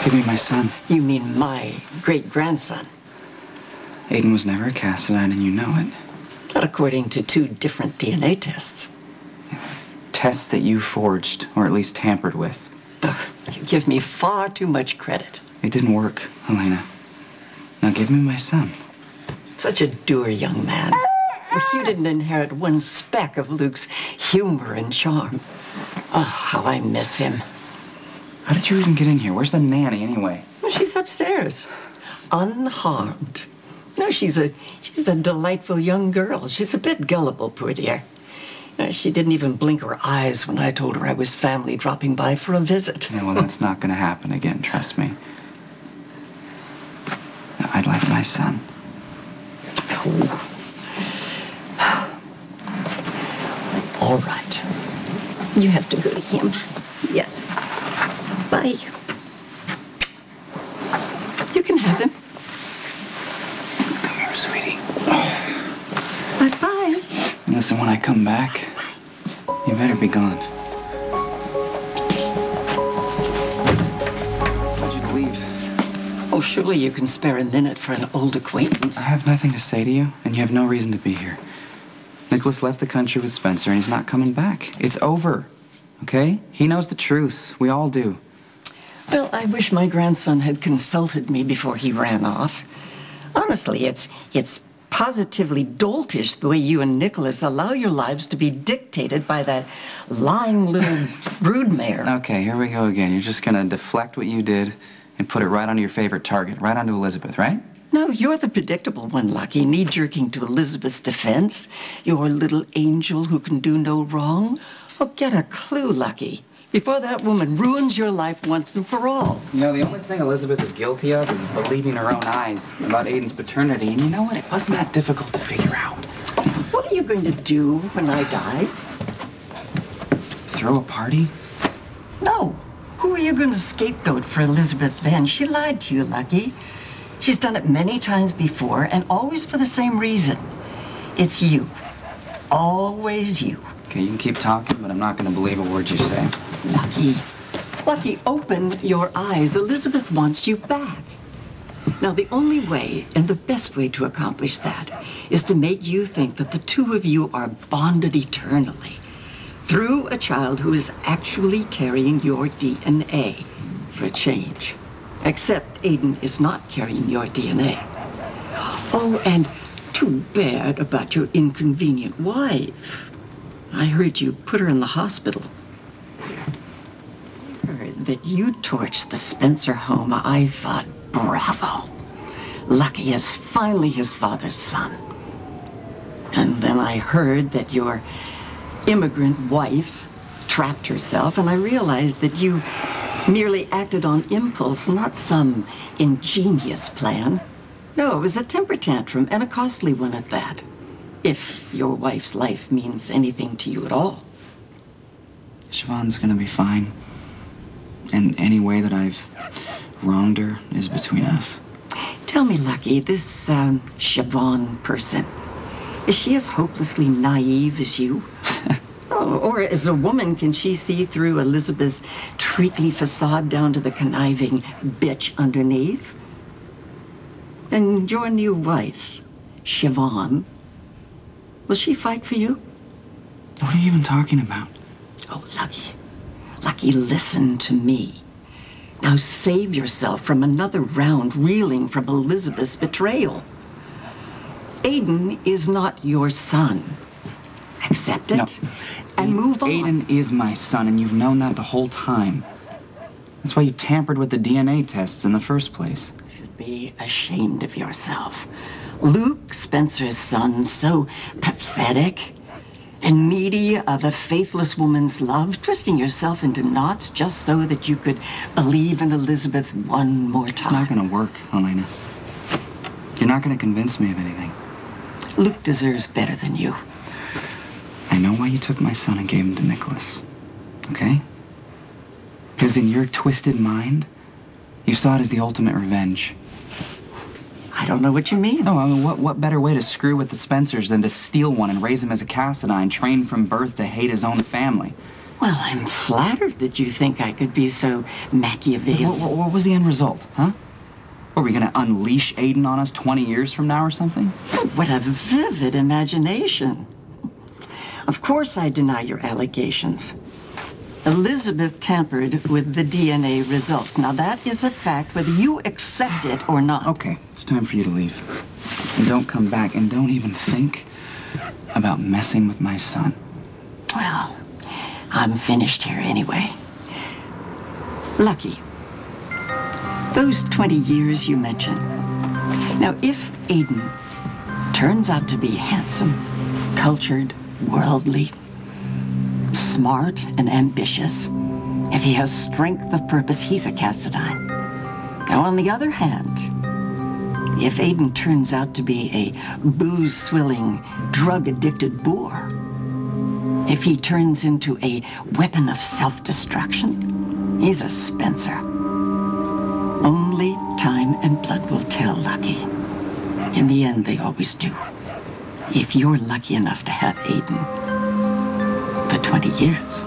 Give me my son. You mean my great-grandson? Aidan was never a Cassadine, and you know it. Not according to 2 different DNA tests. Tests that you forged, or at least tampered with. Ugh, you give me far too much credit. It didn't work, Helena. Now give me my son. Such a dour young man. You didn't inherit 1 speck of Luke's humor and charm. Oh, how I miss him. How did you even get in here? Where's the nanny, anyway? Well, she's upstairs, unharmed. No, she's a delightful young girl. She's a bit gullible, poor dear. She didn't even blink her eyes when I told her I was family dropping by for a visit. Yeah, well, that's not going to happen again, trust me. I'd like my son. Oh. All right. You have to go to him. Yes. Bye. You can have him. Come here, sweetie. Bye-bye. Listen, when I come back, you better be gone. I told you to leave. Oh, surely you can spare a minute for an old acquaintance. I have nothing to say to you, and you have no reason to be here. Nicholas left the country with Spencer, and he's not coming back. It's over, okay? He knows the truth. We all do. Well, I wish my grandson had consulted me before he ran off. Honestly, it's positively doltish the way you and Nicholas allow your lives to be dictated by that lying little broodmare. Okay, here we go again. You're just gonna deflect what you did and put it right onto your favorite target, right onto Elizabeth, right? No, you're the predictable one, Lucky, knee-jerking to Elizabeth's defense. Your little angel who can do no wrong. Oh, get a clue, Lucky, before that woman ruins your life once and for all. You know, the only thing Elizabeth is guilty of is believing her own eyes about Aidan's paternity. And you know what? It wasn't that difficult to figure out. What are you going to do when I die? Throw a party? No. Who are you going to scapegoat for Elizabeth then? She lied to you, Lucky. She's done it many times before, and always for the same reason. It's you. Always you. Okay, you can keep talking, but I'm not going to believe a word you say. Lucky, open your eyes. Elizabeth wants you back. Now, the only way, and the best way to accomplish that, is to make you think that the 2 of you are bonded eternally through a child who is actually carrying your DNA for a change. Except Aidan is not carrying your DNA. Oh, and too bad about your inconvenient wife. I heard you put her in the hospital. I heard that you torched the Spencer home. I thought, bravo. Lucky is finally his father's son. And then I heard that your immigrant wife trapped herself, and I realized that you merely acted on impulse, not some ingenious plan. No, it was a temper tantrum, and a costly one at that. If your wife's life means anything to you at all. Siobhan's gonna be fine. And any way that I've wronged her is between us. Tell me, Lucky, this Siobhan person, is she as hopelessly naive as you? Or as a woman, can she see through Elizabeth's treacly facade down to the conniving bitch underneath? And your new wife, Siobhan, will she fight for you? What are you even talking about? Oh, Lucky, listen to me. Now save yourself from another round reeling from Elizabeth's betrayal. Aidan is not your son. Accept it. No. And move on. Aidan is my son, and you've known that the whole time. That's why you tampered with the DNA tests in the first place. You should be ashamed of yourself. Luke, Spencer's son, so pathetic and needy of a faithless woman's love, twisting yourself into knots just so that you could believe in Elizabeth one more time. It's not gonna work, Helena. You're not gonna convince me of anything. Luke deserves better than you. I know why you took my son and gave him to Nicholas, okay? Because in your twisted mind, you saw it as the ultimate revenge. I don't know what you mean. No, I mean, what better way to screw with the Spencers than to steal one and raise him as a Cassadine, trained from birth to hate his own family? Well, I'm flattered that you think I could be so Machiavellian. What was the end result, huh? Are we gonna unleash Aidan on us 20 years from now or something? What a vivid imagination. Of course I deny your allegations. Elizabeth tampered with the DNA results. Now that is a fact, whether you accept it or not. Okay, it's time for you to leave. And don't come back, and don't even think about messing with my son. Well, I'm finished here anyway. Lucky. Those 20 years you mentioned. Now, if Aidan turns out to be handsome, cultured, worldly, smart and ambitious, if he has strength of purpose, he's a Cassadine. Now, on the other hand, if Aidan turns out to be a booze-swilling, drug-addicted boor, if he turns into a weapon of self-destruction, he's a Spencer. Only time and blood will tell, Lucky. In the end, they always do. If you're lucky enough to have Aidan for 20 years.